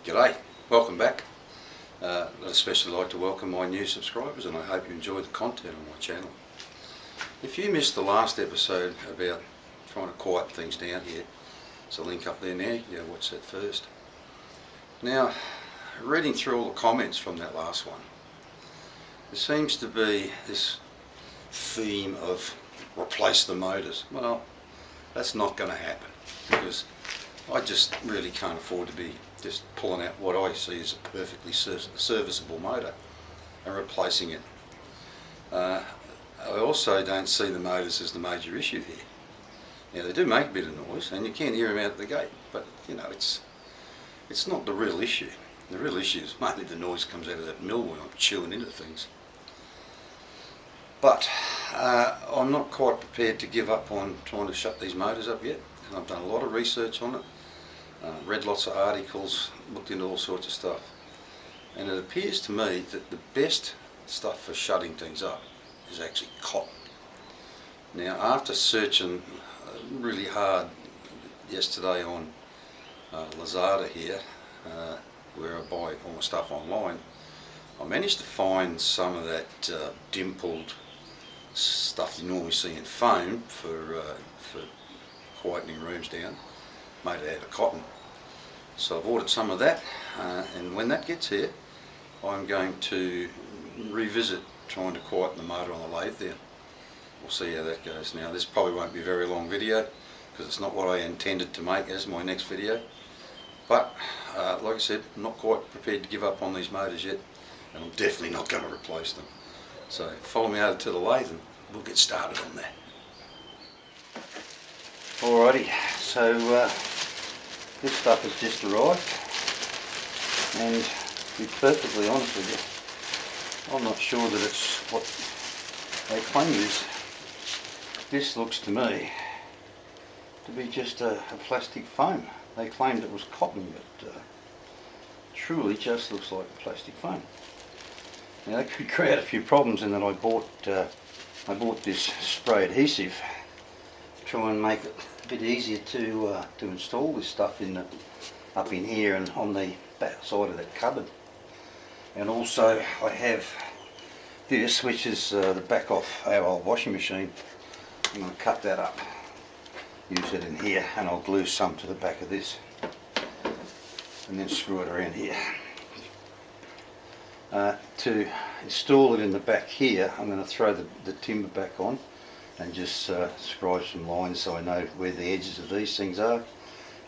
G'day, welcome back. I'd especially like to welcome my new subscribers, and I hope you enjoy the content on my channel. If you missed the last episode about trying to quiet things down here, there's a link up there now, you can watch that first. Now, reading through all the comments from that last one, there seems to be this theme of replace the motors. Well, that's not going to happen, because I just really can't afford to be just pulling out what I see as a perfectly serviceable motor and replacing it. I also don't see the motors as the major issue here. Now, they do make a bit of noise and you can hear them out of the gate, but you know, it's not the real issue. The real issue is mainly the noise comes out of that mill when I'm chewing into things. But I'm not quite prepared to give up on trying to shut these motors up yet, and I've done a lot of research on it. Read lots of articles, looked into all sorts of stuff, and it appears to me that the best stuff for shutting things up is actually cotton. Now, after searching really hard yesterday on Lazada here, where I buy all my stuff online, I managed to find some of that dimpled stuff you normally see in foam for quietening rooms down, made it out of cotton. So I've ordered some of that, and when that gets here, I'm going to revisit trying to quieten the motor on the lathe there. We'll see how that goes. Now, this probably won't be a very long video, because it's not what I intended to make as my next video, but like I said, I'm not quite prepared to give up on these motors yet, and I'm definitely not going to replace them. So follow me over to the lathe and we'll get started on that. Alrighty, so this stuff has just arrived, and to be perfectly honest with you, I'm not sure that it's what they claim it is. This looks to me to be just a plastic foam. They claimed it was cotton, but truly just looks like plastic foam. Now, that could create a few problems in that I bought this spray adhesive to try and make it a bit easier to install this stuff up in here and on the back side of that cupboard. And also I have this, which is the back off our old washing machine. I'm going to cut that up, use it in here, and I'll glue some to the back of this and then screw it around here. To install it in the back here, I'm going to throw the timber back on and just scribe some lines so I know where the edges of these things are, and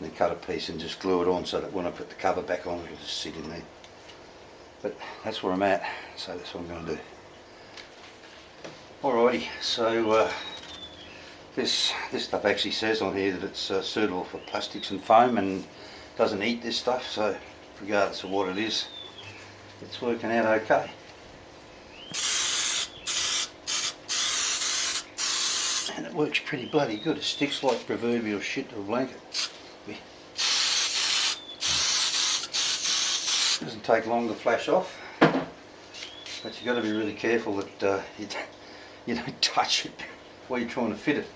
then cut a piece and just glue it on so that when I put the cover back on, it'll just sit in there. But that's where I'm at, so that's what I'm going to do. Alrighty, so this stuff actually says on here that it's suitable for plastics and foam and doesn't eat this stuff, so regardless of what it is, it's working out okay. And it works pretty bloody good. It sticks like proverbial shit to a blanket. Doesn't take long to flash off, but you've got to be really careful that you don't touch it while you're trying to fit it.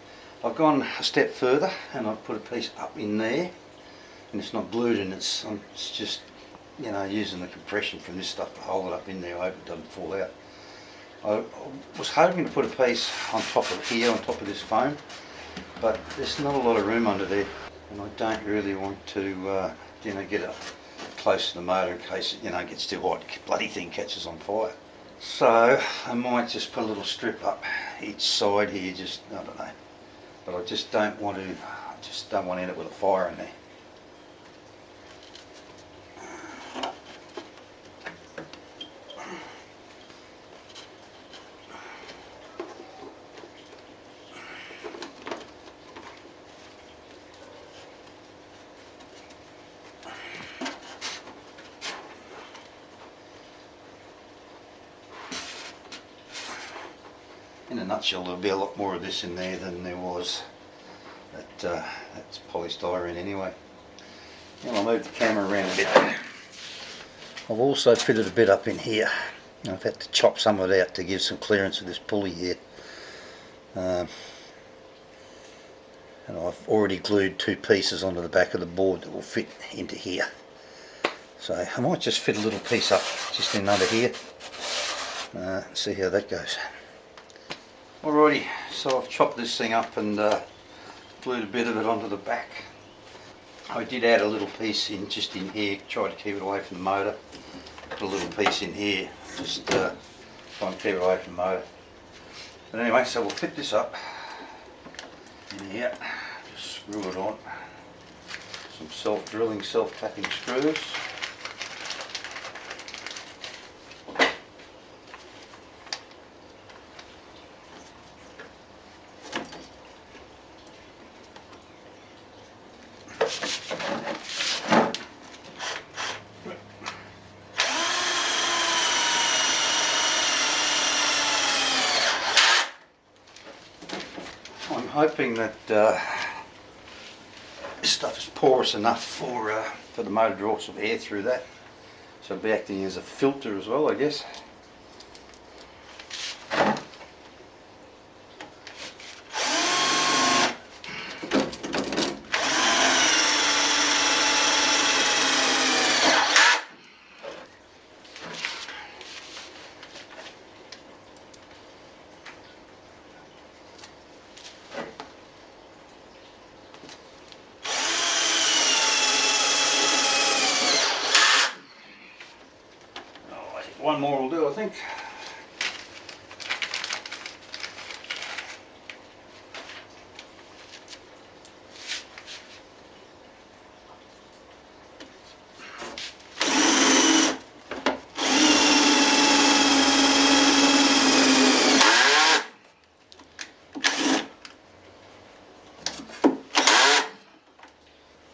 I've gone a step further and I've put a piece up in there, and it's not glued in, it's just, you know, using the compression from this stuff to hold it up in there. I hope it doesn't fall out. I was hoping to put a piece on top of here, on top of this foam, but there's not a lot of room under there, and I don't really want to you know, get up close to the motor in case it, you know, gets too hot, the bloody thing catches on fire. So I might just put a little strip up each side here, just, I don't know, but I just don't want to end up with a fire in there. In a nutshell, there'll be a lot more of this in there than there was. That's polystyrene anyway. Now I'll move the camera around a bit. I've also fitted a bit up in here. I've had to chop some of it out to give some clearance of this pulley here. And I've already glued two pieces onto the back of the board that will fit into here. So I might just fit a little piece up just in under here, see how that goes. Alrighty, so I've chopped this thing up and glued a bit of it onto the back. I did add a little piece in just in here, try to keep it away from the motor. Put a little piece in here, just trying to keep it away from the motor. But anyway, so we'll fit this up in here, just screw it on. Some self-drilling, self-tapping screws. I'm hoping that this stuff is porous enough for the motor to draw some air through that, so it'll be acting as a filter as well, I guess. One more will do, I think.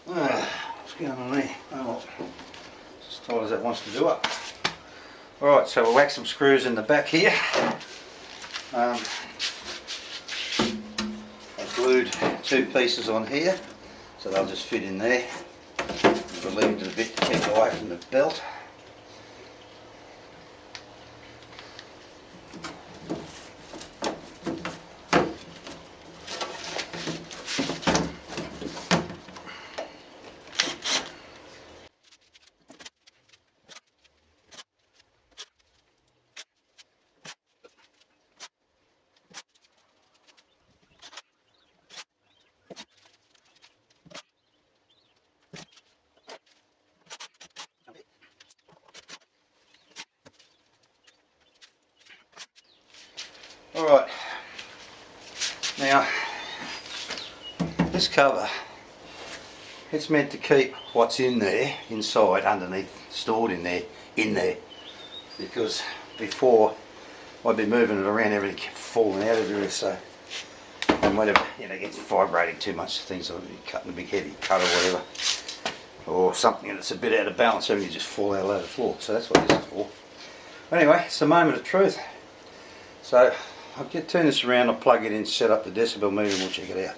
What's going on there? Oh, well, as tight as that wants to do it. Alright, so we'll whack some screws in the back here. I've glued two pieces on here, so they'll just fit in there. Relieved it a bit to keep it away from the belt. Alright, now this cover, it's meant to keep what's in there, inside, underneath, stored in there, because before I'd be moving it around, everything kept falling out everywhere, so, and whenever, you know, it gets vibrating too much, things like cutting a big heavy cut or whatever, or something that's a bit out of balance, everything just fall out over the floor, so that's what this is for. Anyway, it's the moment of truth. So I'll turn this around, I'll plug it in, set up the decibel meter, and we'll check it out.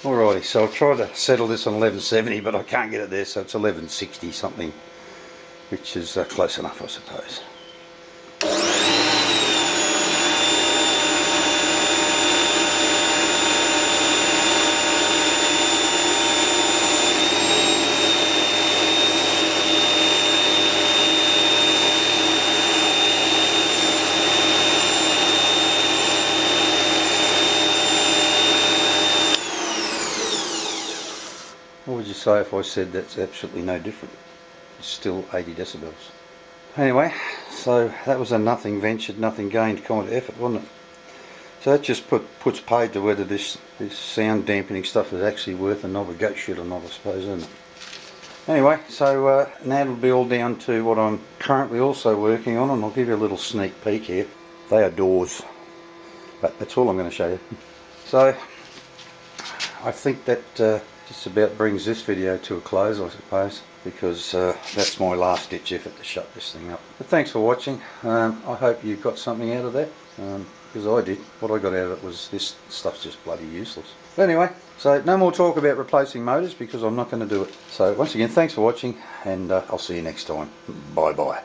Alrighty, so I'll try to settle this on 1170, but I can't get it there, so it's 1160 something, which is close enough, I suppose. What would you say if I said that's absolutely no different? It's still 80 decibels. Anyway, so that was a nothing ventured, nothing gained kind of effort, wasn't it? So that just puts paid to whether this sound dampening stuff is actually worth a knob of goat shit or not, I suppose, isn't it? Anyway, so now it'll be all down to what I'm currently also working on, and I'll give you a little sneak peek here. They are doors, but that's all I'm going to show you. So I think that just about brings this video to a close, I suppose, because that's my last ditch effort to shut this thing up. But thanks for watching. I hope you got something out of that, because I did. What I got out of it was this stuff's just bloody useless. But anyway, so no more talk about replacing motors, because I'm not going to do it. So once again, thanks for watching, and I'll see you next time. Bye bye.